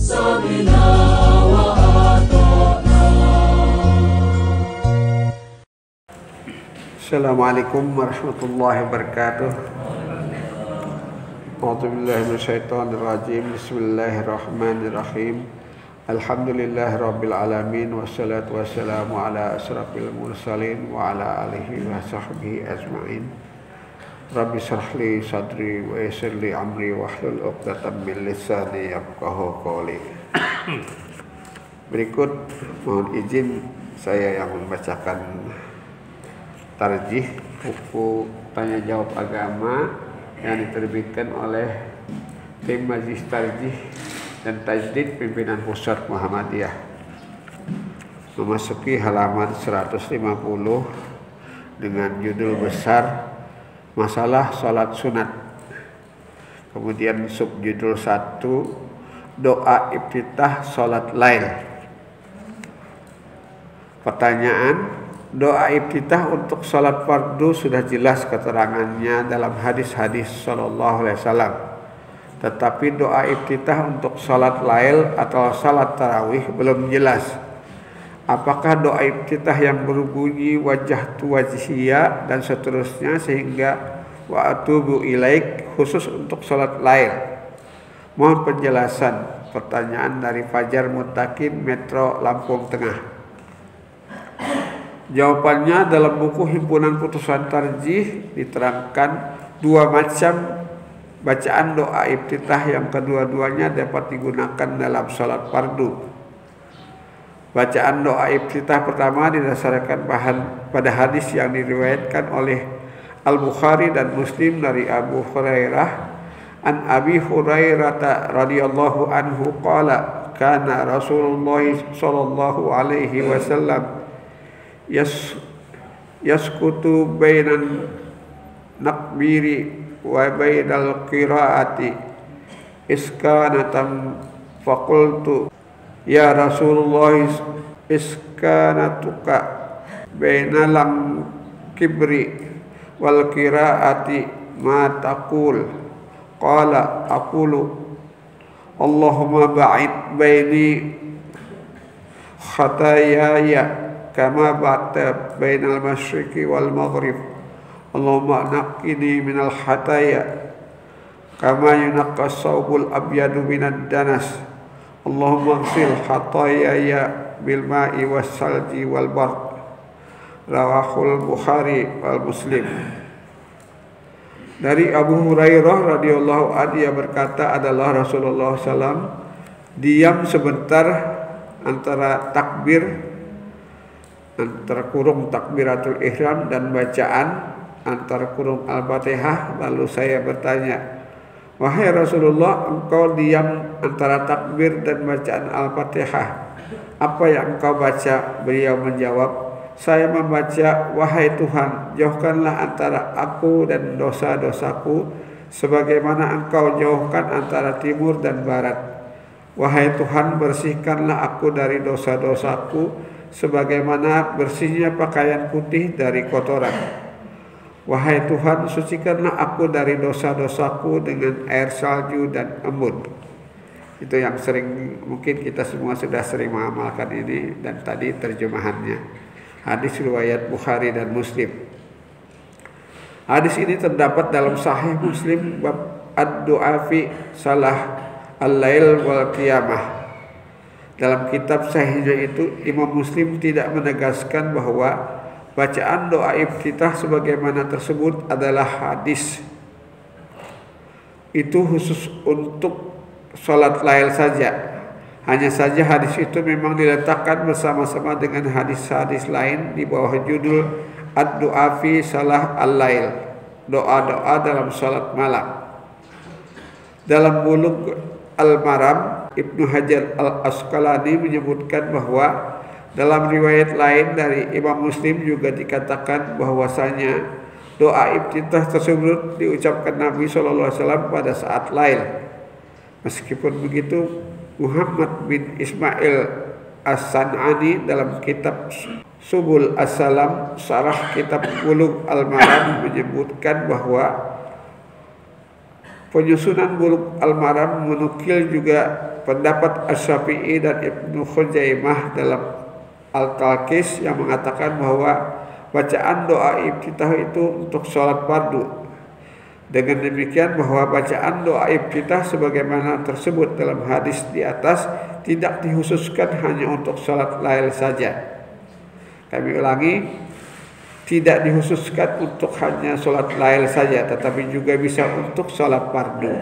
سمعنا وأطعنا. Assalamualaikum warahmatullahi wabarakatuh. A'udzubillahi minasyaitonirrajim. Bismillahirrahmanirrahim. Alhamdulillahirabbil alamin wassalatu wassalamu ala asyrafil mursalin wa ala alihi wa sahbihi ajmain. Rabbi shrah li sadri wa yassir li amri wahlul 'uqdatam min lisani yafqahu qawli. Berikut mohon izin saya yang membacakan tarjih buku tanya jawab agama yang diterbitkan oleh tim Majelis Tarjih dan Tajdid Pimpinan Pusat Muhammadiyah, memasuki halaman 150 dengan judul besar Masalah Salat Sunat. Kemudian subjudul 1, Doa Iftitah Salat Lail. Pertanyaan, doa iftitah untuk salat fardu sudah jelas keterangannya dalam hadis-hadis sallallahu alaihi wasallam. Tetapi doa iftitah untuk salat lail atau salat tarawih belum jelas. Apakah doa iftitah yang berbunyi wajjahtu wajhiya dan seterusnya sehingga wa atubu ilaik khusus untuk salat lail? Mohon penjelasan. Pertanyaan dari Fajar Muttaqin, Metro Lampung Tengah. Jawabannya dalam buku Himpunan Putusan Tarjih diterangkan dua macam bacaan doa iftitah yang kedua-duanya dapat digunakan dalam salat fardu. Bacaan doa iftitah pertama didasarkan pada hadis yang diriwayatkan oleh Al-Bukhari dan Muslim dari Abu Hurairah an Abi Hurairah radhiyallahu anhu qala kana Rasulullah sallallahu alaihi wasallam yaskutu bainan nakbiri wa bainal qiraati iskanatan faqultu ya Rasulullah iskanatuka bainal kibri wal qiraati ma taqul qala aqulu Allahumma ba'id baini khatayaya kama ba'ta bainal masyriqi wal maghrib Allahumma naqqini minal hataya kama yunaqqas sawbul abyadu minad danas Allahumma ighsil hatayaya bil ma'i was salji wal bard. Rawahul Bukhari wal Muslim. Dari Abu Hurairah radhiyallahu anhu ia berkata adalah Rasulullah SAW diam sebentar antara kurung takbiratul ihram dan bacaan antara kurung al-fatihah. Lalu saya bertanya, wahai Rasulullah, engkau diam antara takbir dan bacaan al-fatihah, apa yang engkau baca? Beliau menjawab, saya membaca, wahai Tuhan, jauhkanlah antara aku dan dosa-dosaku sebagaimana engkau jauhkan antara timur dan barat. Wahai Tuhan, bersihkanlah aku dari dosa-dosaku sebagaimana bersihnya pakaian putih dari kotoran. Wahai Tuhan, sucikanlah aku dari dosa-dosaku dengan air salju dan embun. Itu yang sering, mungkin kita semua sudah sering mengamalkan ini, dan tadi terjemahannya. Hadis riwayat Bukhari dan Muslim. Hadis ini terdapat dalam Sahih Muslim bab ad-du'a fi salah al-lail wal qiyamah. Dalam kitab sahihnya itu Imam Muslim tidak menegaskan bahwa bacaan doa iftitah sebagaimana tersebut adalah hadis. Itu khusus untuk salat lail saja. Hanya saja hadis itu memang diletakkan bersama-sama dengan hadis-hadis lain di bawah judul ad-du'a fi salah al-lail, doa-doa dalam salat malam. Dalam Bulugh Al-Maram, Ibnu Hajar Al-Asqalani menyebutkan bahwa dalam riwayat lain dari Imam Muslim juga dikatakan bahwasanya doa iftitah tersebut diucapkan Nabi SAW pada saat lail. Meskipun begitu, Muhammad bin Ismail As-San'ani dalam kitab Subul As-Salam, Syarah kitab Bulugh Al-Maram menyebutkan bahwa penyusunan Bulugh Al-Maram menukil juga pendapat Asy-Syafi'i dan Ibnu Khuzaimah dalam Al-Talqis yang mengatakan bahwa bacaan doa iftitah itu untuk sholat fardu. Dengan demikian bahwa bacaan doa iftitah sebagaimana tersebut dalam hadis di atas tidak dikhususkan hanya untuk sholat lail saja. Kami ulangi, tidak dikhususkan untuk hanya sholat lail saja, tetapi juga bisa untuk sholat fardu.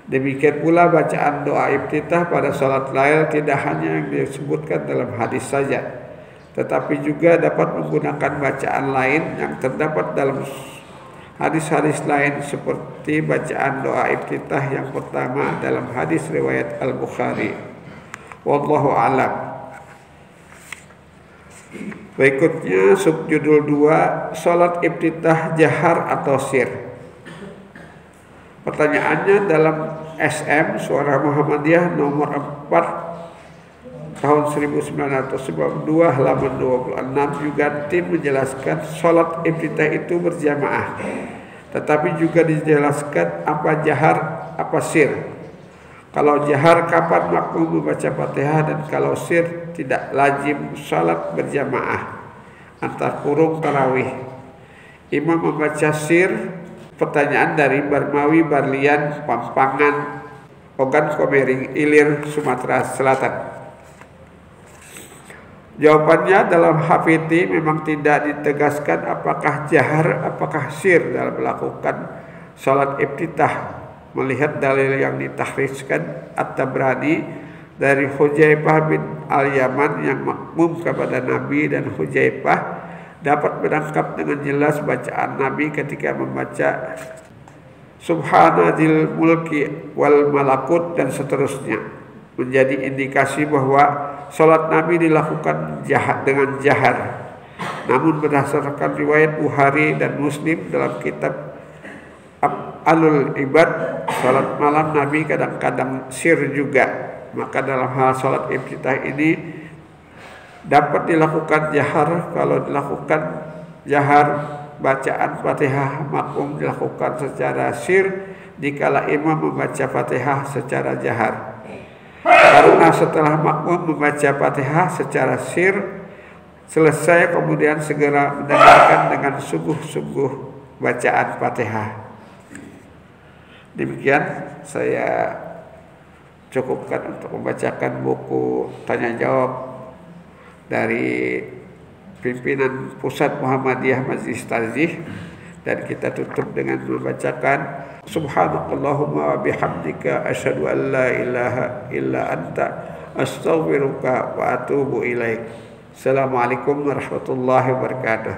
Demikian pula bacaan doa iftitah pada sholat lail tidak hanya yang disebutkan dalam hadis saja, tetapi juga dapat menggunakan bacaan lain yang terdapat dalam hadis-hadis lain seperti bacaan doa iftitah yang pertama dalam hadis riwayat Al-Bukhari. Wallahu a'lam. Berikutnya subjudul 2, salat iftitah jahar atau sir. Pertanyaannya dalam SM Suara Muhammadiyah nomor 4 tahun 1992 halaman 26 juga tim menjelaskan salat iftitah itu berjamaah. Tetapi juga dijelaskan apa jahar, apa sir. Kalau jahar kapan makmum membaca Fatihah, dan kalau sir tidak lazim salat berjamaah antar kurung tarawih. Imam membaca sir. Pertanyaan dari Barmawi Barlian Pampangan Ogan Komering Ilir Sumatera Selatan. Jawabannya dalam Hafidhi memang tidak ditegaskan apakah jahar apakah sir dalam melakukan salat iftitah. Melihat dalil yang ditahrijkan At-Tabrani dari Hudzaifah bin Al-Yaman yang makmum kepada Nabi, dan Hudzaifah dapat menangkap dengan jelas bacaan Nabi ketika membaca Subhanadzil mulki wal malakut dan seterusnya, menjadi indikasi bahwa salat Nabi dilakukan dengan jahar. Namun berdasarkan riwayat Bukhari dan Muslim dalam kitab Alul Ibad, salat malam Nabi kadang-kadang sir juga. Maka dalam hal salat iftitah ini dapat dilakukan jahar. Kalau dilakukan jahar, bacaan Fatihah makmum dilakukan secara sir dikala imam membaca Fatihah secara jahar. Karena setelah makmum membaca Fatihah secara sir selesai, kemudian segera mendengarkan dengan sungguh-sungguh bacaan Fatihah. Demikian saya cukupkan untuk membacakan buku tanya jawab dari pimpinan Pusat Muhammadiyah Majlis Tarzih, dan kita tutup dengan membacakan Subhanakallahumma wa bihamdika asyhadu an la ilaha illa anta astaghfiruka wa atubu ilaik. Assalamualaikum warahmatullahi wabarakatuh.